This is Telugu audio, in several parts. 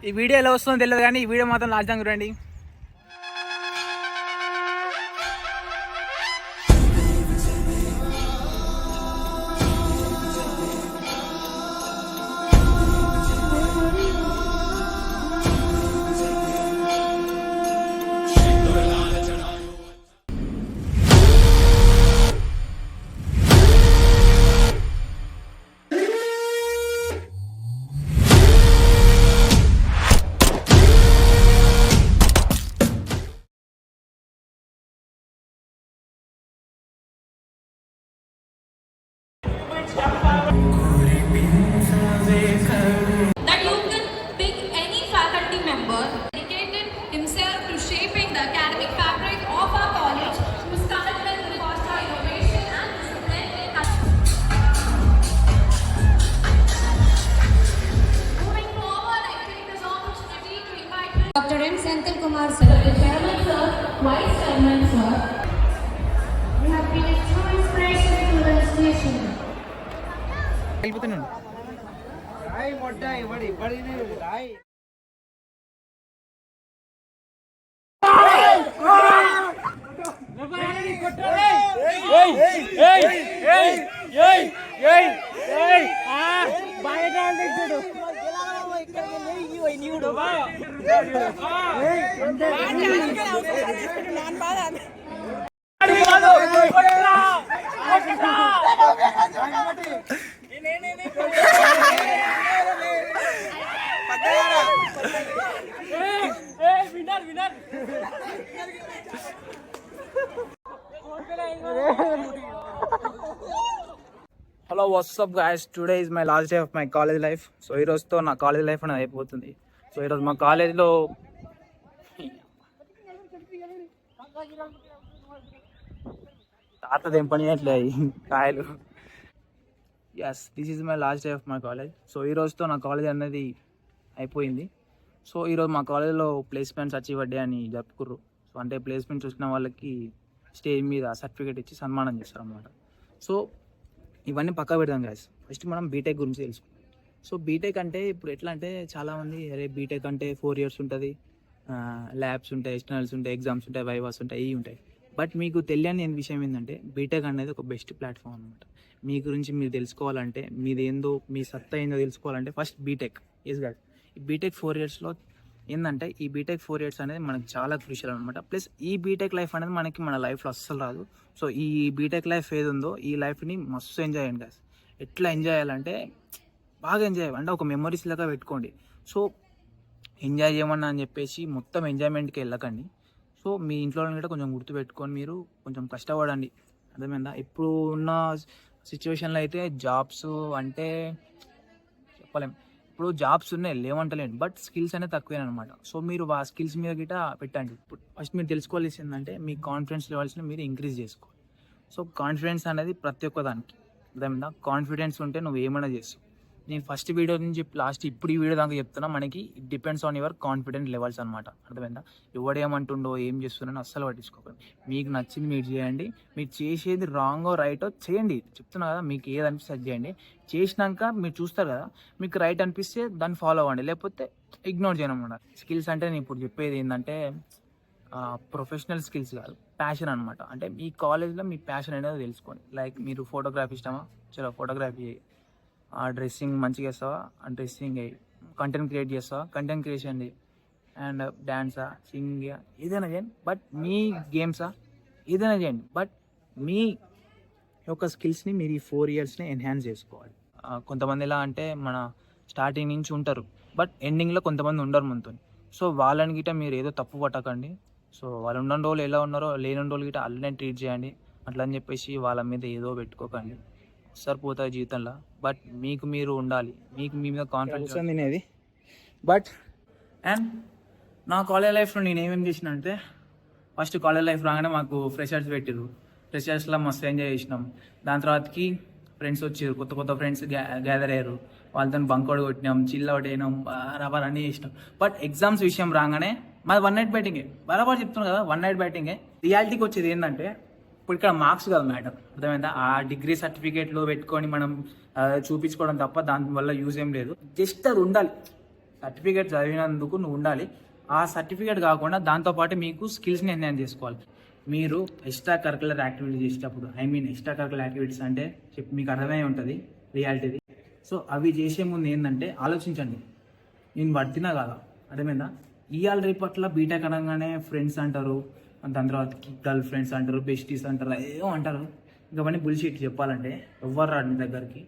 ఈ వీడియో ఎలా వస్తుందో తెలియదు కానీ ఈ వీడియో మాత్రం లాస్ట్ దాకా చూడండి. That you can pick any faculty member dedicated himself to shaping the academic fabric of our college whose commitment to foster innovation and discipline in moving forward. I take this opportunity to invite Dr. M. Senthil Kumar sir, the Chairman sir, Vice Chairman sir. You have been a true inspiration to the institution. వెళ్ళిపోతున్నాను. Hello WhatsApp guys, today is my last day of my college life. So ఈ రోజుతో నా కాలేజ్ లైఫ్ అనేది అయిపోతుంది. సో ఈరోజు మా కాలేజ్లో తాతదేం పని చేయట్లేదు కాయలు. Yes, this is my last day of my college. So ఈ రోజుతో నా కాలేజ్ అనేది అయిపోయింది. సో ఈరోజు మా కాలేజ్లో ప్లేస్మెంట్స్ అచీవ్ డే అని జరుపుకుర్రు. సో అంటే ప్లేస్మెంట్స్ వచ్చిన వాళ్ళకి స్టేజ్ మీద సర్టిఫికేట్ ఇచ్చి సన్మానం చేస్తారు అన్నమాట. సో ఇవన్నీ పక్కా పెడదాం గాయస్. ఫస్ట్ మనం బీటెక్ గురించి తెలుసుకుందాం. సో బీటెక్ అంటే ఇప్పుడు ఎట్లా అంటే చాలామంది అరే బీటెక్ అంటే 4 years ఉంటుంది, ల్యాబ్స్ ఉంటాయి, ఎక్స్టర్నల్స్ ఉంటాయి, ఎగ్జామ్స్ ఉంటాయి, వైవాస్ ఉంటాయి, ఇవి ఉంటాయి. బట్ మీకు తెలియని విషయం ఏంటంటే బీటెక్ అనేది ఒక బెస్ట్ ప్లాట్ఫామ్ అనమాట. మీ గురించి మీరు తెలుసుకోవాలంటే, మీది ఏందో, మీ సత్తా ఏందో తెలుసుకోవాలంటే ఫస్ట్ బీటెక్ ఈజ్ గాయస్. ఈ బీటెక్ 4 yearsలో ఏంటంటే ఈ బీటెక్ 4 years అనేది మనకు చాలా క్రూషియల్ అనమాట. ప్లస్ ఈ బీటెక్ లైఫ్ అనేది మనకి మన లైఫ్లో అస్సలు రాదు. సో ఈ బీటెక్ లైఫ్ ఏది ఉందో ఈ లైఫ్ని మస్తు ఎంజాయ్ చేయండి గాయస్. ఎట్లా ఎంజాయ్ చేయాలంటే బాగా ఎంజాయ్ చేయాలి, అంటే ఒక మెమరీస్ లాగా పెట్టుకోండి. సో ఎంజాయ్ చేయమన్నా అని చెప్పేసి మొత్తం ఎంజాయ్మెంట్కి వెళ్ళకండి. సో మీ ఇంట్లో కూడా కొంచెం గుర్తుపెట్టుకొని మీరు కొంచెం కష్టపడండి, అర్థమైందా? ఇప్పుడు ఉన్న సిచ్యువేషన్లో అయితే జాబ్స్ అంటే చెప్పలేం. ఇప్పుడు జాబ్స్ ఉన్నాయి, లేవంటలేండి, బట్ స్కిల్స్ అనేది తక్కువేనమాట. సో మీరు ఆ స్కిల్స్ మీద గిట్ట పెట్టండి. ఇప్పుడు ఫస్ట్ మీరు తెలుసుకోవాల్సి ఏంటంటే మీ కాన్ఫిడెన్స్ లెవెల్స్ని మీరు ఇంక్రీజ్ చేసుకోవాలి. సో కాన్ఫిడెన్స్ అనేది ప్రతి ఒక్క దానికి, అర్థమైందా? కాన్ఫిడెన్స్ ఉంటే నువ్వు ఏమైనా చేస్తావు. నేను ఫస్ట్ వీడియో నుంచి లాస్ట్ ఇప్పుడు ఈ వీడియో దాకా చెప్తున్నా, మనకి it depends on your confident levels అనమాట, అర్థమైందా? ఎవడేమంటుండో ఏం చేస్తున్నానో అస్సలు పట్టించుకోకండి. మీకు నచ్చింది మీరు చేయండి. మీరు చేసేది రాంగో రైటో చేయండి, చెప్తున్నా కదా. మీకు ఏది అనిపిస్తే అది చేయండి. చేసినాక మీరు చూస్తారు కదా, మీకు రైట్ అనిపిస్తే దాన్ని ఫాలో అవ్వండి, లేకపోతే ఇగ్నోర్ చేయనమాట. స్కిల్స్ అంటే నేను ఇప్పుడు చెప్పేది ఏంటంటే ప్రొఫెషనల్ స్కిల్స్ కాదు, ప్యాషన్ అనమాట. అంటే మీ కాలేజ్లో మీ ప్యాషన్ అనేది తెలుసుకోండి. లైక్ మీరు ఫోటోగ్రఫీ ఇష్టమా, చలో ఫోటోగ్రఫీ చేయి. డ్రెస్సింగ్ మంచిగా చేస్తావా, డ్రెస్సింగ్ అయ్యి. కంటెంట్ క్రియేట్ చేస్తావా, కంటెంట్ క్రియేషన్ చేయి. అండ్ డ్యాన్సా, సింగింగ్, ఏదైనా చేయండి. బట్ మీ గేమ్సా, ఏదైనా చేయండి. బట్ మీ యొక్క స్కిల్స్ని మీరు ఈ 4 yearsని ఎన్హాన్స్ చేసుకోవాలి. కొంతమంది ఎలా అంటే మన స్టార్టింగ్ నుంచి ఉంటారు, బట్ ఎండింగ్లో కొంతమంది ఉండరు మనతో. సో వాళ్ళని గిట్ట మీరు ఏదో తప్పు పట్టకండి. సో వాళ్ళు ఉన్న రోజులు ఎలా ఉన్నారో లేని రోజులు గిట్ట అలానే ట్రీట్ చేయండి. అట్లా అని చెప్పేసి వాళ్ళ మీద ఏదో పెట్టుకోకండి, సరిపోతుంది జీవితంలో. బట్ మీకు మీరు ఉండాలి, మీకు మీ మీద కాన్ఫిడెన్స్ తినేది. బట్ అండ్ నా కాలేజ్ లైఫ్లో నేను ఏమేమి చేసిన అంటే, ఫస్ట్ కాలేజ్ లైఫ్ రాగానే మాకు ఫ్రెషర్స్ పెట్టిరు. ఫ్రెషర్స్లో మస్తు ఎంజాయ్ చేసినాం. దాని తర్వాతకి ఫ్రెండ్స్ వచ్చారు, కొత్త కొత్త ఫ్రెండ్స్ గ్యాదర్ అయ్యారు. వాళ్ళతో బంకోడ్ కొట్టినాం, చిల్ అవుట్ అయినాం, బరాబర్ అన్నీ చేసినాం. బట్ ఎగ్జామ్స్ విషయం రాగానే మాది 1 night బ్యాటింగే. బరాబర్ చెప్తున్నాను కదా, 1 night బ్యాటింగే. రియాలిటీకి వచ్చేది ఏంటంటే ఇప్పుడు ఇక్కడ మార్క్స్ కాదు మ్యాటర్, అర్థమైందా? ఆ డిగ్రీ సర్టిఫికేట్లో పెట్టుకొని మనం చూపించుకోవడం తప్ప దానివల్ల యూజ్ ఏం లేదు. జస్ట్ అది ఉండాలి. సర్టిఫికేట్ చదివినందుకు నువ్వు ఉండాలి. ఆ సర్టిఫికేట్ కాకుండా దాంతోపాటు మీకు స్కిల్స్ని ఎన్హాన్స్ చేసుకోవాలి. మీరు ఎక్స్ట్రా కరికులర్ యాక్టివిటీస్ చేసేటప్పుడు, ఎక్స్ట్రా కరికులర్ యాక్టివిటీస్ అంటే మీకు అర్థమై ఉంటుంది రియాలిటీది. సో అవి చేసే ముందు ఏంటంటే ఆలోచించండి, నేను పడుతున్నా కదా, అర్థమైందా? ఇవాళ రేపట్ల బీటెక్ అనగానే ఫ్రెండ్స్ అంటారు, దాని తర్వాత గర్ల్ ఫ్రెండ్స్ అంటారు, బెస్టీస్ అంటారు, ఏమో అంటారు. ఇంకవన్నీ బుల్షిట్. చెప్పాలంటే ఎవ్వరు రాడు నీ దగ్గరికి,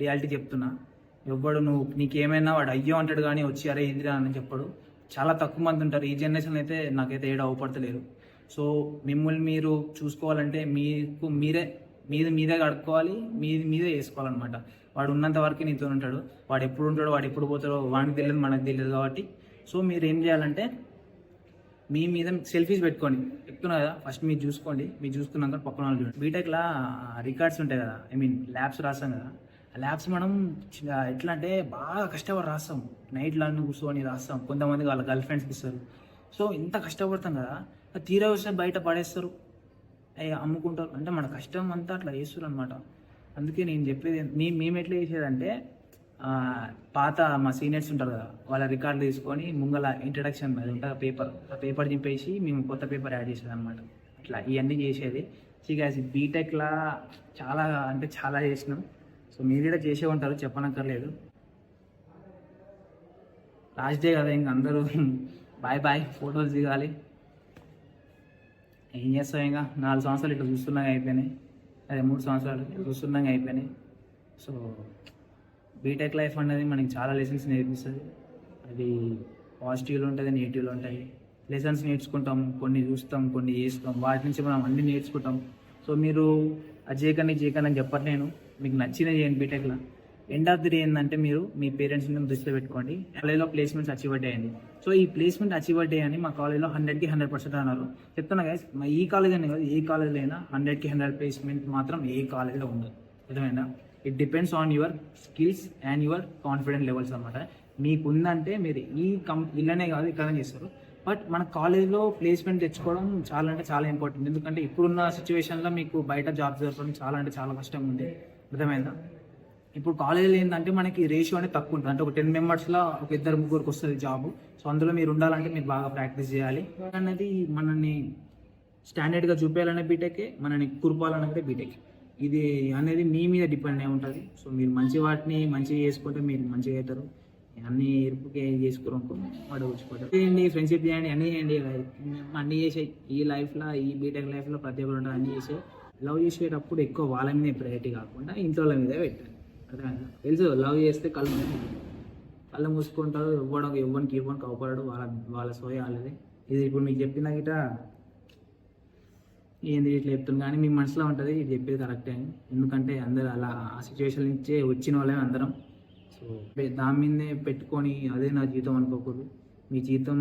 రియాలిటీ చెప్తున్నా. ఎవ్వడు నీకేమైనా వాడు అయ్యో అంటాడు కానీ వచ్చి అరే ఏందిరా అని చెప్పడు. చాలా తక్కువ మంది ఉంటారు ఈ జనరేషన్ అయితే. నాకైతే ఏడ అవపడతలేరు. సో మిమ్మల్ని మీరు చూసుకోవాలంటే మీకు మీదే కడుక్కోవాలి, మీదే చేసుకోవాలన్నమాట. వాడు ఉన్నంత వరకు నీతో ఉంటాడు. వాడు ఎప్పుడు ఉంటాడో వాడు ఎప్పుడు పోతాడో వాడికి తెలియదు, మనకు తెలియదు. కాబట్టి సో మీరు ఏం చేయాలంటే మీ మీద సెల్ఫీస్ పెట్టుకోండి. చెప్తున్నా కదా, ఫస్ట్ మీరు చూసుకోండి. మీరు చూసుకున్నాక పక్కన వాళ్ళు చూడండి. బీటెక్లా రికార్డ్స్ ఉంటాయి కదా, ల్యాబ్స్ రాస్తాం కదా. ఆ ల్యాబ్స్ మనం ఎట్లా అంటే బాగా కష్టపడి రాస్తాం. నైట్లో అన్నీ కూర్చొని రాస్తాం. కొంతమంది వాళ్ళ గర్ల్ ఫ్రెండ్స్కి ఇస్తారు. సో ఇంత కష్టపడతాం కదా, తీరా వస్తే బయట పడేస్తారు, అమ్ముకుంటారు. అంటే మన కష్టం అంతా అట్లా చేస్తారు అనమాట. అందుకే నేను చెప్పేది, మేము ఎట్లా చేసేదంటే పాత మా సీనియర్స్ ఉంటారు కదా, వాళ్ళ రికార్డులు తీసుకొని ముంగల ఇంట్రడక్షన్ అది ఉంటుంది పేపర్, ఆ పేపర్ చింపేసి మేము కొత్త పేపర్ యాడ్ చేసేది అనమాట. అట్లా ఇవన్నీ చేసేది. బీటెక్లా చాలా అంటే చాలా చేసినాం. సో మీరు కూడా చేసే ఉంటారు, చెప్పనక్కర్లేదు. లాస్ట్ డే కదా, ఇంక అందరూ బాయ్ ఫోటోలు దిగాలి. ఏం చేస్తాం, ఇంకా 4 సంవత్సరాలు ఇట్లా చూస్తున్నాగా అయిపోయినాయి. అదే 3 సంవత్సరాలు చూస్తున్నాగా అయిపోయినాయి. సో బీటెక్ లైఫ్ అనేది మనకి చాలా లెసన్స్ నేర్పిస్తుంది. అది పాజిటివ్లో ఉంటుంది, నెగిటివ్లో ఉంటాయి. లెసన్స్ నేర్చుకుంటాం, కొన్ని చూస్తాం, కొన్ని చేస్తాం. వాటి నుంచి మనం అన్నీ నేర్చుకుంటాం. సో మీరు అది చేయకండి అని చెప్పరు. నేను మీకు నచ్చినవి చేయండి. బీటెక్లో ఎండ్ ఆఫ్ ది డే ఏంటంటే మీరు మీ పేరెంట్స్ని దృష్టిలో పెట్టుకోండి. కాలేజ్లో ప్లేస్మెంట్స్ అచీవ్ అయ్యాయండి. సో ఈ ప్లేస్మెంట్ అచీవ్ అయ్యాయని మా కాలేజ్లో 100కి 100% అన్నారు. చెప్తున్నా గైస్, ఈ కాలేజ్ అనే కాదు, ఏ కాలేజ్లో అయినా 100కి 100 ప్లేస్మెంట్ మాత్రం ఏ కాలేజ్లో ఉండదు. అర్థమైందా? It depends on your skills and your confidence levels అనమాట. మీకు ఉందంటే మీరు ఇళ్ళనే కాదు ఇక్కడనే చేస్తారు. బట్ మన కాలేజ్లో ప్లేస్మెంట్ తెచ్చుకోవడం చాలా అంటే చాలా ఇంపార్టెంట్. ఎందుకంటే ఇప్పుడున్న సిచ్యువేషన్లో మీకు బయట జాబ్ దొరకడం చాలా అంటే చాలా కష్టంగా ఉంది. అర్థమైందా? ఇప్పుడు కాలేజీలో ఏంటంటే మనకి రేషియో అనేది తక్కువ ఉంటుంది. అంటే ఒక 10 మెంబర్స్లో ఒక 2-3 వస్తుంది జాబ్. సో అందులో మీరు ఉండాలంటే మీరు బాగా ప్రాక్టీస్ చేయాలి. అనేది మనల్ని స్టాండర్డ్గా చూపించాలనే బీటెక్, మనని కురపాలనంటే బీటెక్. ఇది అనేది మీ మీద డిపెండ్ అయి ఉంటుంది. సో మీరు వాటిని మంచిగా చేసుకుంటే మీరు మంచిగా అవుతారు. అన్నీ ఎరుపుకే చేసుకోవడం వాడు వచ్చిపోతారు. చేయండి, ఫ్రెండ్షిప్ చేయండి, అన్నీ చేయండి. అన్నీ చేసే ఈ లైఫ్లో, ఈ బీటెక్ లైఫ్లో ప్రతి ఒక్కరు ఉంటుంది. అన్నీ చేసే లవ్ చేసేటప్పుడు ఎక్కువ వాళ్ళ మీదే ప్రయారిటీ కాకుండా ఇంట్లో వాళ్ళ మీదే పెట్టండి. అర్థమైందా? తెలుసు, లవ్ చేస్తే కళ్ళు మూసుకుంటారు. ఎవరికి కాపాడు, వాళ్ళ సోయ వాళ్ళది. ఇది ఇప్పుడు మీకు చెప్పిన గిట ఏంది ఇట్లా చెప్తుంది, కానీ మీ మనసులో ఉంటుంది ఇది చెప్పేది కరెక్టే అని. ఎందుకంటే అందరూ అలా ఆ సిచ్యువేషన్ నుంచే వచ్చిన వాళ్ళమే అందరం. సో దాని మీదనే పెట్టుకొని అదే నా జీవితం అనుకోకూడదు. మీ జీవితం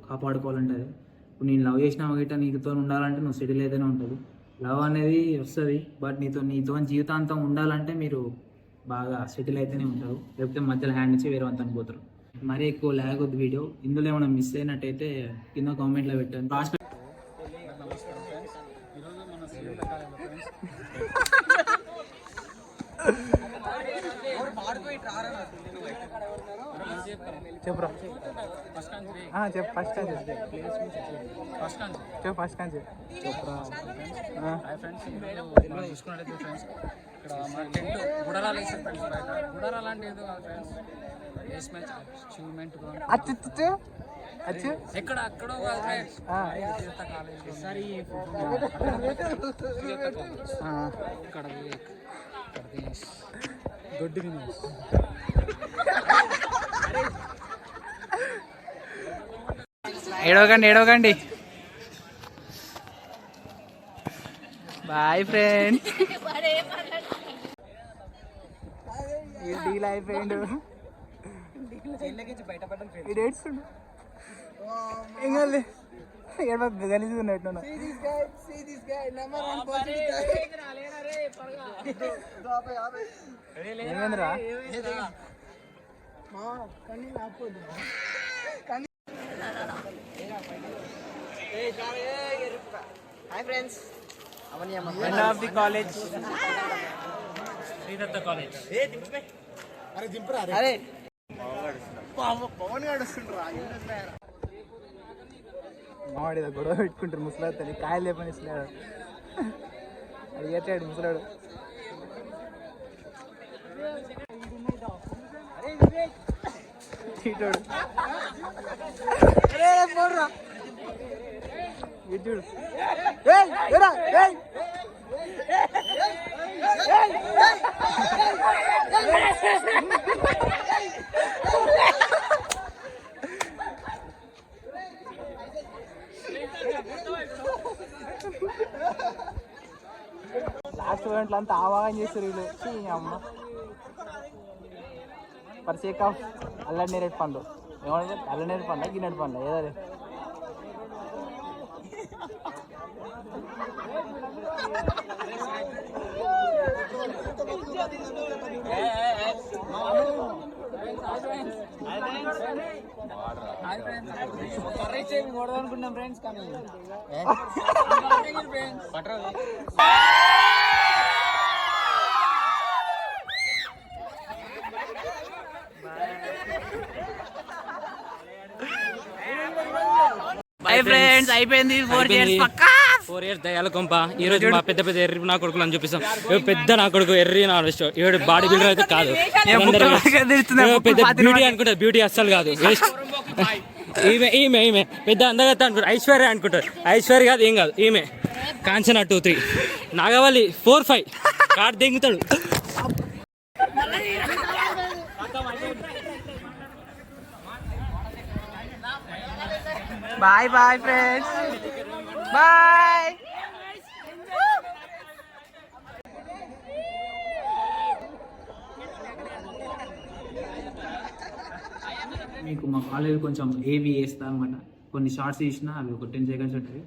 కాపాడుకోవాలంటే అదే. ఇప్పుడు నేను లవ్ చేసిన గిట్ట నీతో ఉండాలంటే నువ్వు సెటిల్ అయితేనే ఉంటుంది. లవ్ అనేది వస్తుంది, బట్ నీతో జీవితాంతం ఉండాలంటే మీరు బాగా సెటిల్ అయితేనే ఉంటారు. లేకపోతే మధ్యలో హ్యాండ్ నుంచి వేరే అంతా పోతారు. మరీ ఎక్కువ ల్యాగ్ వద్దు వీడియో. ఇందులో ఏమైనా మిస్ అయినట్టయితే కింద కామెంట్లో పెట్టండి. లాస్ట్ చెప్పురా చెప్పు ఫస్ట్ చెప్పురా. మనం చూసుకున్నట్టయితే ఫ్రెండ్స్, ఇక్కడ మన టెంట్ గుడారాలు వేసారు ఫ్రెండ్స్. బయట గుడారాలు అంటే ఏదో కాదు ఫ్రెండ్స్, ప్లేస్మెంట్ అచీవ్మెంట్ ఎక్కడ అక్కడో కాదు ఫ్రెండ్స్, ఇక్కడ దొడ్డి ఏడవకండి. Bye friends. డీల్ అయిపోయిండు. ఏడుస్తుండు. ఏం కాదు, గలీజ్ ఉన్నట్టు. ఏమైందిరా? Hi friends, end of the college. Sridatta college. అరే మావాడి గొడవ పెట్టుకుంటారు ముసలాడు తల్లి కాయలు లేపని ఇస్తున్నాడు అది ఏటాడు ముసలాడు చీటోడు పోర్రా చూడు లాస్ట్ పాయింట్లు అంతా ఆవాగం చేస్తారు వీళ్ళు అమ్మ పరిసేక అల్లడి నేరేడు పండు ఏమంటే అల్లనేరేడు పండు గిన్నెడు పండు ఏదో అనుకున్నాం ఫ్రెండ్స్ కానీ ఫ్రెండ్స్ అయిపోయింది 4 ఇయర్స్ పక్కా 4 ఇయర్స్ దయాల కొంప. ఈ రోజు మా పెద్ద పెద్ద ఎర్రి నా కొడుకులు అని చూపిస్తాం. పెద్ద నా కొడుకు ఎర్రి నా ఏడు బాడీ బిల్డర్ అయితే కాదు, పెద్ద బ్యూటీ అనుకుంటారు. బ్యూటీ అస్సలు కాదు, వేస్ట్. ఈమె ఈమె ఈమె పెద్ద అందగత్త అనుకుంటారు. ఐశ్వర్య అనుకుంటారు. ఐశ్వర్య కాదు, ఏం కాదు. ఈమె కాంచన 2, 3 నాగవల్లి 4, 5 కార్డు దింగుతాడు. Bye bye friends, bye. మీకు మా కాలేజ్ కొంచెం ఏవి వేస్తా అనమాట. కొన్ని షార్ట్స్ తీసినా అవి ఒక 10 seconds ఉంటుంది.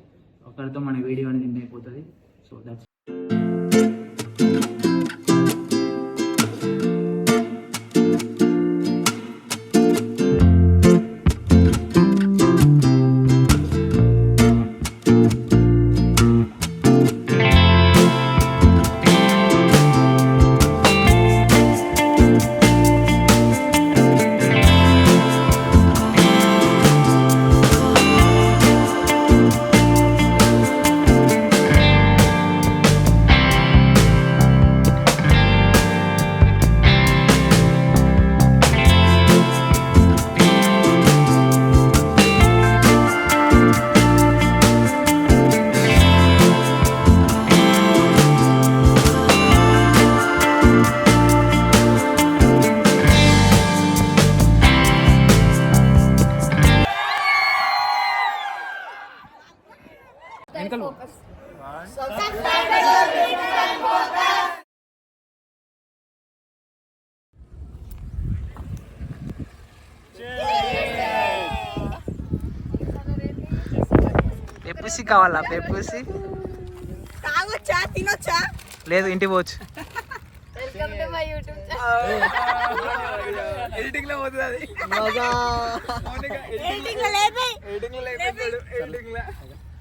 ఒకరితో మన వీడియో అనేది ఎండ్ అయిపోతుంది. సో దట్స్ పెప్పుసి కావాలా? పెప్పుసి తాగొచ్చా తినొచ్చా? లేదు, ఇంటికి పోవచ్చు. Welcome to my YouTube channel. Editing లో పోతుంది అది. ఎడిటింగ్ లో లేపే. ఎడిటింగ్ లో